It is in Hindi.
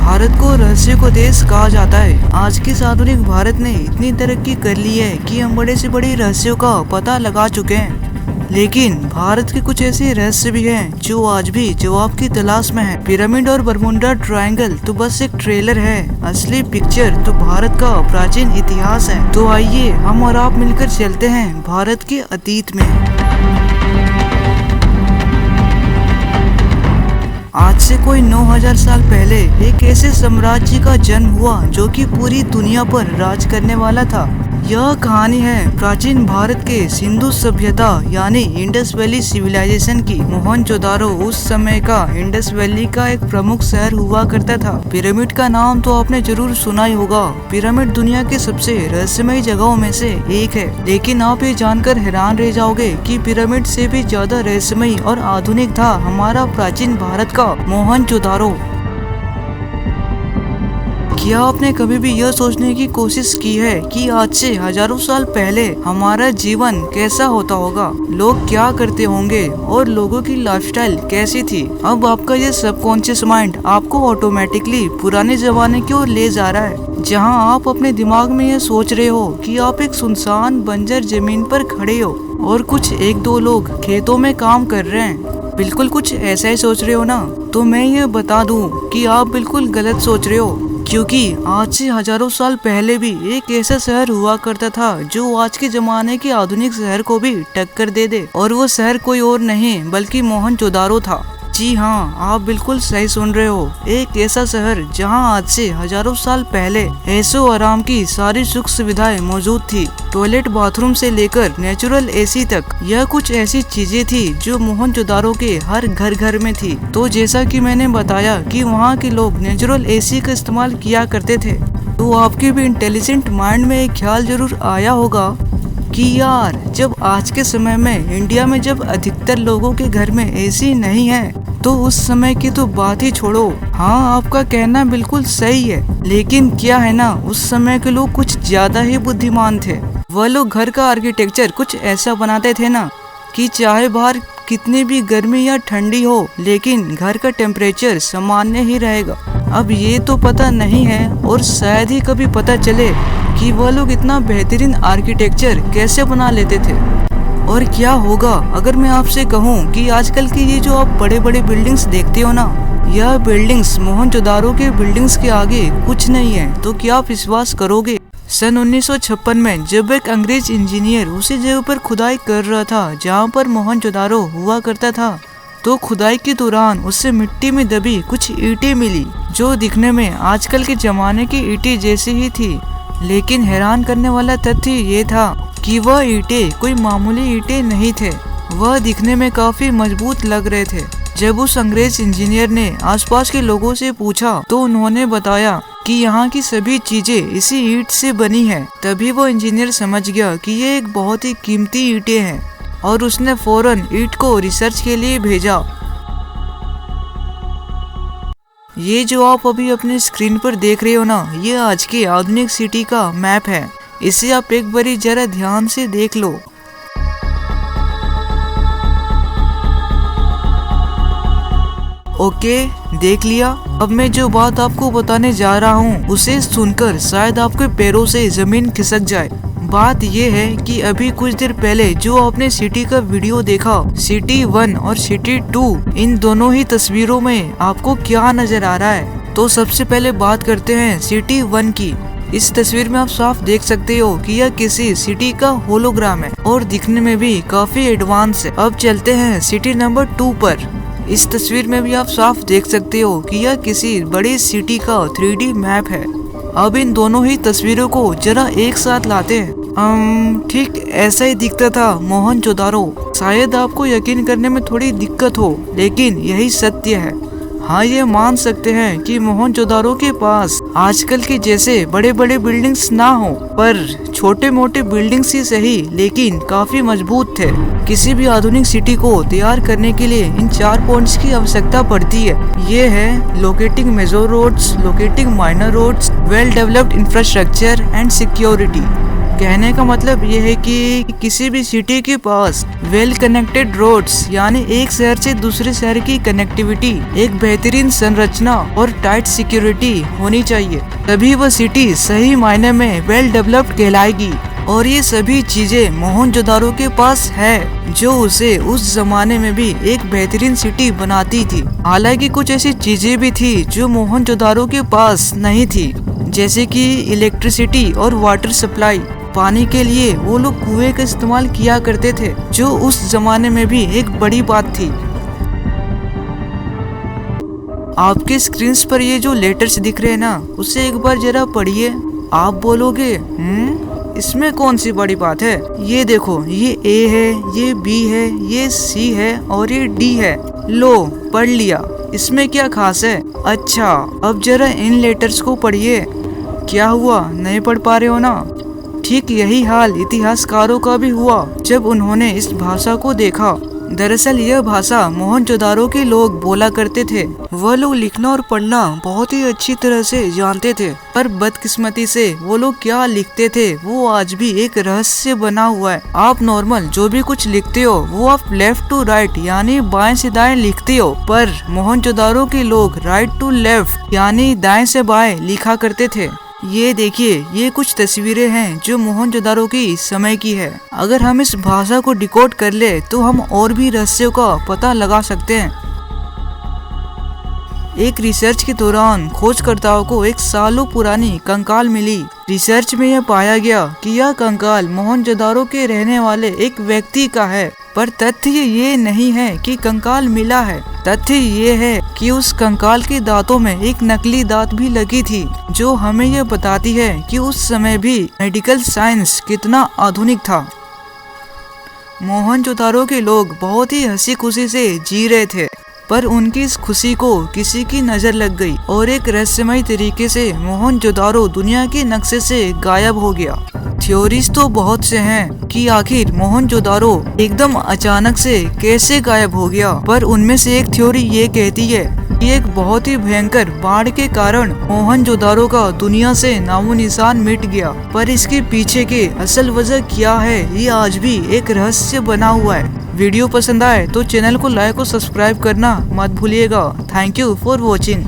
भारत को रहस्य को देश कहा जाता है। आज के इस आधुनिक भारत ने इतनी तरक्की कर ली है कि हम बड़े से बड़े रहस्यों का पता लगा चुके हैं, लेकिन भारत के कुछ ऐसे रहस्य भी हैं जो आज भी जवाब की तलाश में है। पिरामिड और बरमुंडा ट्रायंगल तो बस एक ट्रेलर है, असली पिक्चर तो भारत का प्राचीन इतिहास है। तो आइए हम और आप मिलकर चलते हैं भारत के अतीत में। आज से कोई 9000 साल पहले एक ऐसे साम्राज्य का जन्म हुआ जो कि पूरी दुनिया पर राज करने वाला था। यह कहानी है प्राचीन भारत के सिंधु सभ्यता यानी इंडस वैली सिविलाइजेशन की। मोहनजोदारो उस समय का इंडस वैली का एक प्रमुख शहर हुआ करता था। पिरामिड का नाम तो आपने जरूर सुना ही होगा। पिरामिड दुनिया के सबसे रहस्यमयी जगहों में से एक है, लेकिन आप ये जानकर हैरान रह जाओगे कि पिरामिड से भी ज्यादा रहस्यमयी और आधुनिक था हमारा प्राचीन भारत का मोहनजोदारो। क्या आपने कभी भी यह सोचने की कोशिश की है कि आज से हजारों साल पहले हमारा जीवन कैसा होता होगा, लोग क्या करते होंगे और लोगों की लाइफस्टाइल कैसी थी? अब आपका ये सबकॉन्शियस माइंड आपको ऑटोमेटिकली पुराने जमाने की ओर ले जा रहा है, जहां आप अपने दिमाग में यह सोच रहे हो कि आप एक सुनसान बंजर जमीन पर खड़े हो और कुछ एक दो लोग खेतों में काम कर रहे हैं। बिल्कुल कुछ ऐसा ही सोच रहे हो ना? तो मैं ये बता दूं कि आप बिल्कुल गलत सोच रहे हो, क्योंकि आज से हजारों साल पहले भी एक ऐसा शहर हुआ करता था जो आज के जमाने के आधुनिक शहर को भी टक्कर दे दे, और वो शहर कोई और नहीं बल्कि मोहनजोदारो था। जी हाँ, आप बिल्कुल सही सुन रहे हो। एक ऐसा शहर जहाँ आज से हजारों साल पहले ऐशो आराम की सारी सुख सुविधाएं मौजूद थी, टॉयलेट बाथरूम से लेकर नेचुरल एसी तक। यह कुछ ऐसी चीजें थी जो मोहनजोदारो के हर घर घर में थी। तो जैसा कि मैंने बताया कि वहाँ के लोग नेचुरल एसी का इस्तेमाल किया करते थे, तो आपके भी इंटेलिजेंट माइंड में एक ख्याल जरूर आया होगा कि यार, जब आज के समय में इंडिया में जब अधिकतर लोगों के घर में एसी नहीं है, तो उस समय की तो बात ही छोड़ो। हाँ, आपका कहना बिल्कुल सही है, लेकिन क्या है ना, उस समय के लोग कुछ ज्यादा ही बुद्धिमान थे। वह लोग घर का आर्किटेक्चर कुछ ऐसा बनाते थे ना कि चाहे बाहर कितनी भी गर्मी या ठंडी हो, लेकिन घर का टेम्परेचर सामान्य ही रहेगा। अब ये तो पता नहीं है, और शायद ही कभी पता चले कि वह लोग इतना बेहतरीन आर्किटेक्चर कैसे बना लेते थे। और क्या होगा अगर मैं आपसे कहूँ कि आजकल की ये जो आप बड़े बड़े बिल्डिंग्स देखते हो ना, यह बिल्डिंग्स मोहनजोदारो के बिल्डिंग्स के आगे कुछ नहीं है। तो क्या आप विश्वास करोगे, सन 1956 में जब एक अंग्रेज इंजीनियर उसी जगह पर खुदाई कर रहा था जहाँ पर मोहनजोदारो हुआ करता था, तो खुदाई के दौरान उससे मिट्टी में दबी कुछ ईंटें मिली जो दिखने में आजकल के जमाने की ईंटें जैसी ही थी। लेकिन हैरान करने वाला तथ्य ये था कि वह ईंटें कोई मामूली ईंटें नहीं थे, वह दिखने में काफी मजबूत लग रहे थे। जब उस अंग्रेज इंजीनियर ने आसपास के लोगों से पूछा तो उन्होंने बताया कि यहाँ की सभी चीजें इसी ईंट से बनी है। तभी वो इंजीनियर समझ गया कि ये एक बहुत ही कीमती ईंटें हैं, और उसने फौरन ईंट को रिसर्च के लिए भेजा। ये जो आप अभी अपने स्क्रीन पर देख रहे हो ना, ये आज की आधुनिक सिटी का मैप है। इसे आप एक बारी जरा ध्यान से देख लो। ओके, देख लिया। अब मैं जो बात आपको बताने जा रहा हूँ उसे सुनकर शायद आपके पैरों से जमीन खिसक जाए। बात ये है कि अभी कुछ देर पहले जो आपने सिटी का वीडियो देखा, सिटी 1 और सिटी 2, इन दोनों ही तस्वीरों में आपको क्या नजर आ रहा है? तो सबसे पहले बात करते हैं सिटी 1 की। इस तस्वीर में आप साफ देख सकते हो कि यह किसी सिटी का होलोग्राम है और दिखने में भी काफी एडवांस है। अब चलते हैं सिटी नंबर 2 पर। इस तस्वीर में भी आप साफ देख सकते हो कि यह किसी बड़ी सिटी का 3D मैप है। अब इन दोनों ही तस्वीरों को जरा एक साथ लाते हैं। ठीक ऐसा ही दिखता था मोहनजोदारो। शायद आपको यकीन करने में थोड़ी दिक्कत हो, लेकिन यही सत्य है। हाँ, ये मान सकते हैं कि मोहनजोदारो के पास आजकल के जैसे बड़े बड़े बिल्डिंग्स ना हो, पर छोटे मोटे बिल्डिंग्स ही सही, लेकिन काफी मजबूत थे। किसी भी आधुनिक सिटी को तैयार करने के लिए इन 4 पॉइंट्स की आवश्यकता पड़ती है। ये है locating major roads, locating minor roads, well developed infrastructure and security. कहने का मतलब ये है कि किसी भी सिटी के पास वेल कनेक्टेड रोड्स यानी एक शहर से दूसरे शहर की कनेक्टिविटी, एक बेहतरीन संरचना और टाइट सिक्योरिटी होनी चाहिए, तभी वह सिटी सही मायने में वेल डेवलप्ड कहलाएगी। और ये सभी चीजें मोहनजोदारो के पास है, जो उसे उस जमाने में भी एक बेहतरीन सिटी बनाती थी। हालांकि कुछ ऐसी चीजें भी थी जो मोहनजोदारो के पास नहीं थी, जैसे कि इलेक्ट्रिसिटी और वाटर सप्लाई। पानी के लिए वो लोग कुएं का इस्तेमाल किया करते थे, जो उस जमाने में भी एक बड़ी बात थी। आपके स्क्रीन पर ये जो लेटर्स दिख रहे हैं ना, उसे एक बार जरा पढ़िए। आप बोलोगे इसमें कौन सी बड़ी बात है? ये देखो, ये ए है, ये बी है, ये सी है और ये डी है। लो, पढ़ लिया, इसमें क्या खास है? अच्छा, अब जरा इन लेटर्स को पढ़िए। क्या हुआ, नहीं पढ़ पा रहे हो ना? ठीक यही हाल इतिहासकारों का भी हुआ जब उन्होंने इस भाषा को देखा। दरअसल यह भाषा मोहनजोदारो के लोग बोला करते थे। वह लोग लिखना और पढ़ना बहुत ही अच्छी तरह से जानते थे, पर बदकिस्मती से वो लोग क्या लिखते थे वो आज भी एक रहस्य बना हुआ है। आप नॉर्मल जो भी कुछ लिखते हो वो आप लेफ्ट टू राइट यानी बाएं से दाएं लिखते हो, पर मोहनजोदारो के लोग राइट टू लेफ्ट यानी दाएं से बाएं लिखा करते थे। ये देखिए, ये कुछ तस्वीरें हैं जो मोहनजोदारो की समय की है। अगर हम इस भाषा को डिकोड कर ले तो हम और भी रहस्यों का पता लगा सकते हैं। एक रिसर्च के दौरान खोजकर्ताओं को एक सालों पुरानी कंकाल मिली। रिसर्च में यह पाया गया कि यह कंकाल मोहनजोदारो के रहने वाले एक व्यक्ति का है, पर तथ्य ये नहीं है कि कंकाल मिला है। तथ्य ये है कि उस कंकाल के दांतों में एक नकली दांत भी लगी थी, जो हमें यह बताती है कि उस समय भी मेडिकल साइंस कितना आधुनिक था। मोहनजोदारो के लोग बहुत ही हंसी खुशी से जी रहे थे, पर उनकी इस खुशी को किसी की नजर लग गई और एक रहस्यमय तरीके से मोहनजोदारो दुनिया के नक्शे से गायब हो गया। थ्योरीज तो बहुत से हैं कि आखिर मोहनजोदारो एकदम अचानक से कैसे गायब हो गया, पर उनमें से एक थ्योरी ये कहती है कि एक बहुत ही भयंकर बाढ़ के कारण मोहनजोदारो का दुनिया से नामो निशान मिट गया। पर इसके पीछे के असल वजह क्या है, ये आज भी एक रहस्य बना हुआ है। वीडियो पसंद आए तो चैनल को लाइक और सब्सक्राइब करना मत भूलिएगा। Thank you for watching.